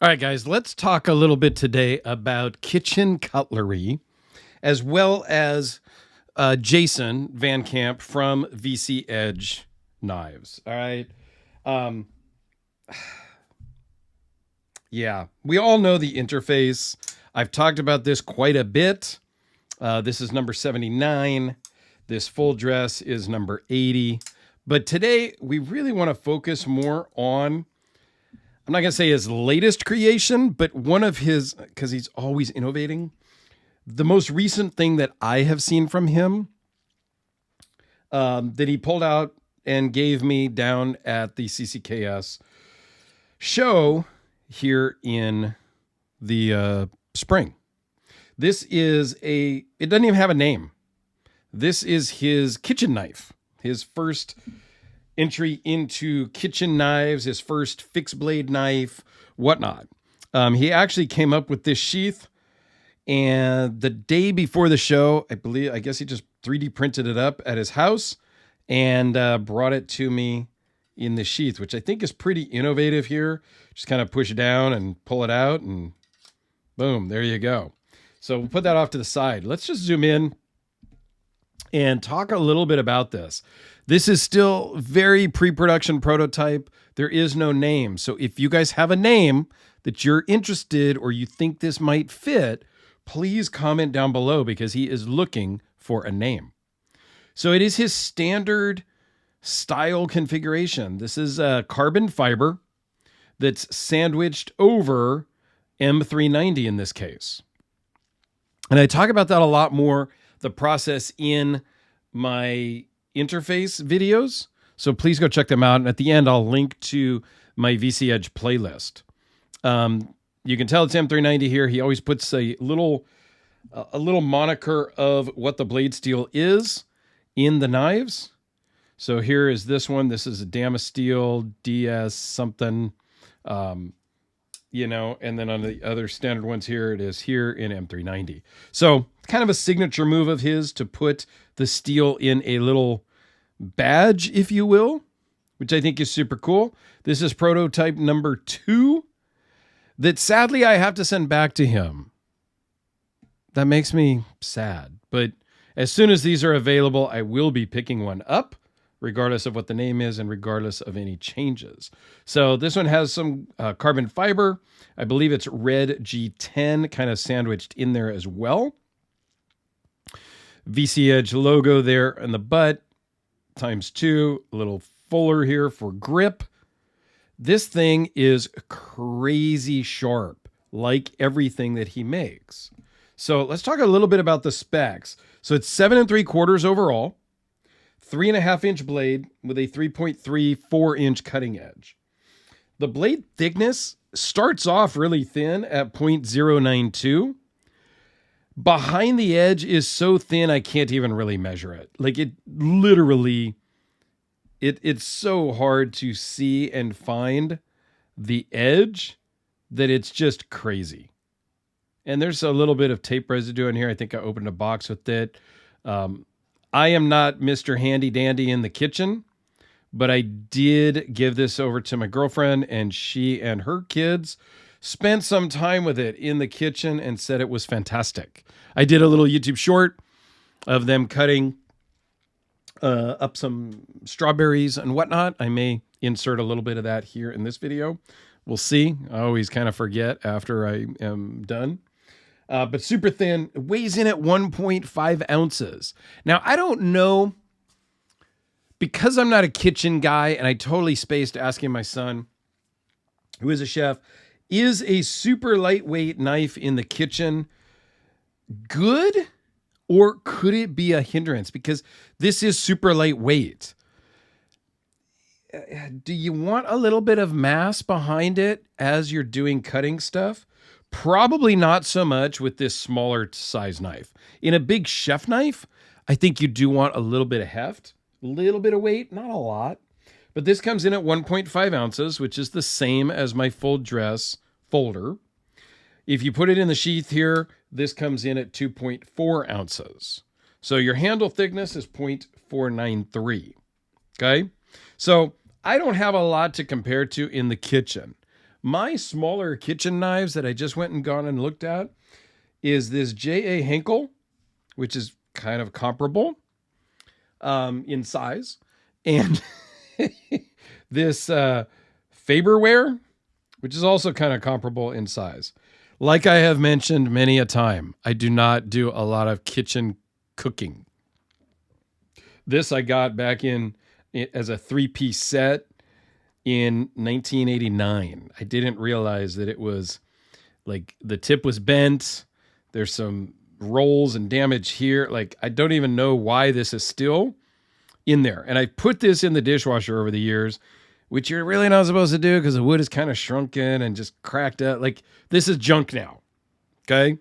All right, guys, let's talk a little bit today about kitchen cutlery, as well as Jason Van Camp from VC Edge Knives. All right. Um, yeah, we all know the interface. I've talked about this quite a bit. This is number 79. This full dress is number 80. But today, we really want to focus more on, I'm not going to say his latest creation, but one of his, because he's always innovating. The most recent thing that I have seen from him that he pulled out and gave me down at the CCKS show here in the spring. This is it doesn't even have a name. This is his kitchen knife, his first entry into kitchen knives, his first fixed blade knife, whatnot. He actually came up with this sheath, and the day before the show, I guess he just 3D printed it up at his house and brought it to me in the sheath, which I think is pretty innovative here. Just kind of push it down and pull it out, and boom, there you go. So we'll put that off to the side. Let's just zoom in and talk a little bit about this. This is still very pre-production prototype. There is no name. So if you guys have a name that you're interested or you think this might fit, please comment down below because he is looking for a name. So it is his standard style configuration. This is a carbon fiber that's sandwiched over M390 in this case. And I talk about that a lot more, the process, in my interface videos. So please go check them out. And at the end, I'll link to my VC Edge playlist. You can tell it's M390 here. He always puts a little moniker of what the blade steel is in the knives. So here is this one. This is a Damasteel DS something, and then on the other standard ones here, it is here in M390. So kind of a signature move of his to put the steel in a little badge, if you will, which I think is super cool. This is prototype number 2 that sadly I have to send back to him. That makes me sad. But as soon as these are available, I will be picking one up, regardless of what the name is and regardless of any changes. So this one has some carbon fiber. I believe it's red G10 kind of sandwiched in there as well. VC Edge logo there in the butt, ×2, a little fuller here for grip. This thing is crazy sharp, like everything that he makes. So let's talk a little bit about the specs. So it's 7 3/4 overall, 3.5-inch blade with a 3.34-inch cutting edge. The blade thickness starts off really thin at 0.092. Behind the edge is so thin I can't even really measure it. Like it literally, it's so hard to see and find the edge that it's just crazy. And there's a little bit of tape residue in here. I think I opened a box with it. I am not Mr. Handy Dandy in the kitchen, but I did give this over to my girlfriend, and she and her kids spent some time with it in the kitchen and said it was fantastic. I did a little YouTube short of them cutting up some strawberries and whatnot. I may insert a little bit of that here in this video. We'll see. I always kind of forget after I am done. But super thin, weighs in at 1.5 ounces. Now, I don't know, because I'm not a kitchen guy, and I totally spaced asking my son, who is a chef, is a super lightweight knife in the kitchen good, or could it be a hindrance? Because this is super lightweight. Do you want a little bit of mass behind it as you're doing cutting stuff? Probably not so much with this smaller size knife. In a big chef knife, I think you do want a little bit of heft, a little bit of weight, not a lot. But this comes in at 1.5 ounces, which is the same as my full dress folder. If you put it in the sheath here, this comes in at 2.4 ounces. So your handle thickness is 0.493. Okay? So I don't have a lot to compare to in the kitchen. My smaller kitchen knives that I just went and gone and looked at is this J.A. Henkel, which is kind of comparable in size, and this Faberware, which is also kind of comparable in size. Like I have mentioned many a time, I do not do a lot of kitchen cooking. This I got back in as a 3-piece set in 1989. I didn't realize that it was like the tip was bent. There's some rolls and damage here. Like, I don't even know why this is still in there. And I put this in the dishwasher over the years, which you're really not supposed to do because the wood is kind of shrunken and just cracked up. Like, this is junk now. Okay.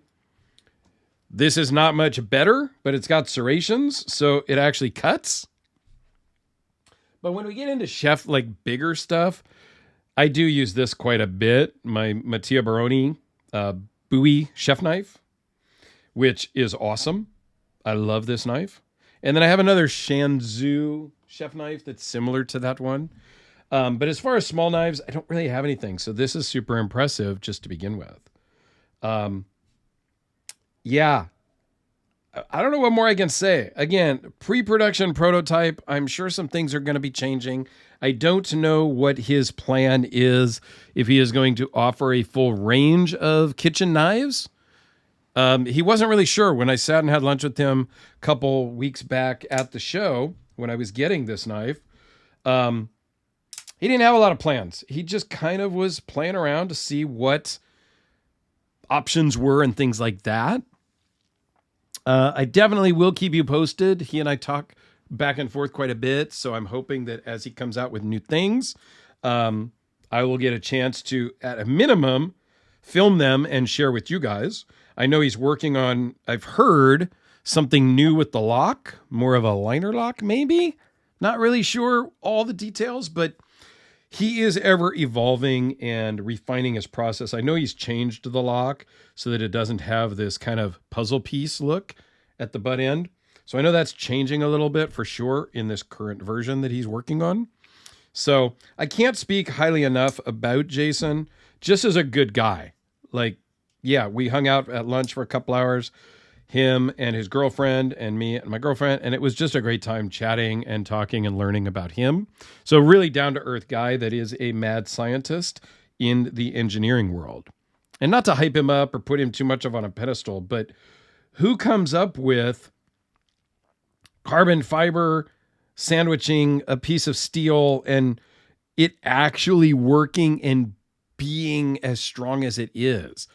This is not much better, but it's got serrations, so it actually cuts. But when we get into chef, like bigger stuff, I do use this quite a bit. My Mattia Baroni Bowie chef knife, which is awesome. I love this knife. And then I have another Shanzhou chef knife that's similar to that one. But as far as small knives, I don't really have anything. So this is super impressive just to begin with. Yeah. I don't know what more I can say. Again, pre-production prototype. I'm sure some things are going to be changing. I don't know what his plan is, if he is going to offer a full range of kitchen knives. He wasn't really sure when I sat and had lunch with him a couple weeks back at the show when I was getting this knife. He didn't have a lot of plans. He just kind of was playing around to see what options were and things like that. I definitely will keep you posted. He and I talk back and forth quite a bit, so I'm hoping that as he comes out with new things, I will get a chance to, at a minimum, film them and share with you guys. I know he's working on, I've heard, something new with the lock, more of a liner lock maybe. Not really sure all the details, but he is ever evolving and refining his process. I know he's changed the lock so that it doesn't have this kind of puzzle piece look at the butt end. So I know that's changing a little bit for sure in this current version that he's working on. So I can't speak highly enough about Jason, just as a good guy. Like, yeah, we hung out at lunch for a couple hours, him and his girlfriend and me and my girlfriend, and it was just a great time chatting and talking and learning about him. So really down-to-earth guy that is a mad scientist in the engineering world. And not to hype him up or put him too much on a pedestal, but who comes up with carbon fiber sandwiching a piece of steel and it actually working and being as strong as it is?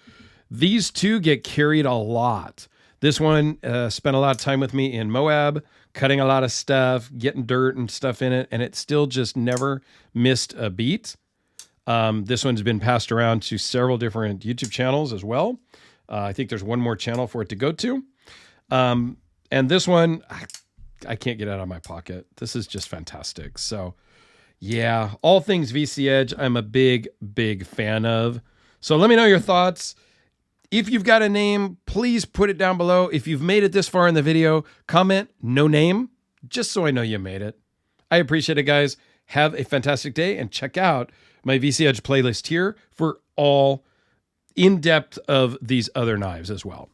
These two get carried a lot. This one spent a lot of time with me in Moab, cutting a lot of stuff, getting dirt and stuff in it, and it still just never missed a beat. This one's been passed around to several different YouTube channels as well. I think there's one more channel for it to go to. And this one, I can't get out of my pocket. This is just fantastic. So yeah, all things VC Edge, I'm a big, big fan of. So let me know your thoughts. If you've got a name, please put it down below. If you've made it this far in the video, comment no name, just so I know you made it. I appreciate it, guys. Have a fantastic day and check out my VC Edge playlist here for all in-depth of these other knives as well.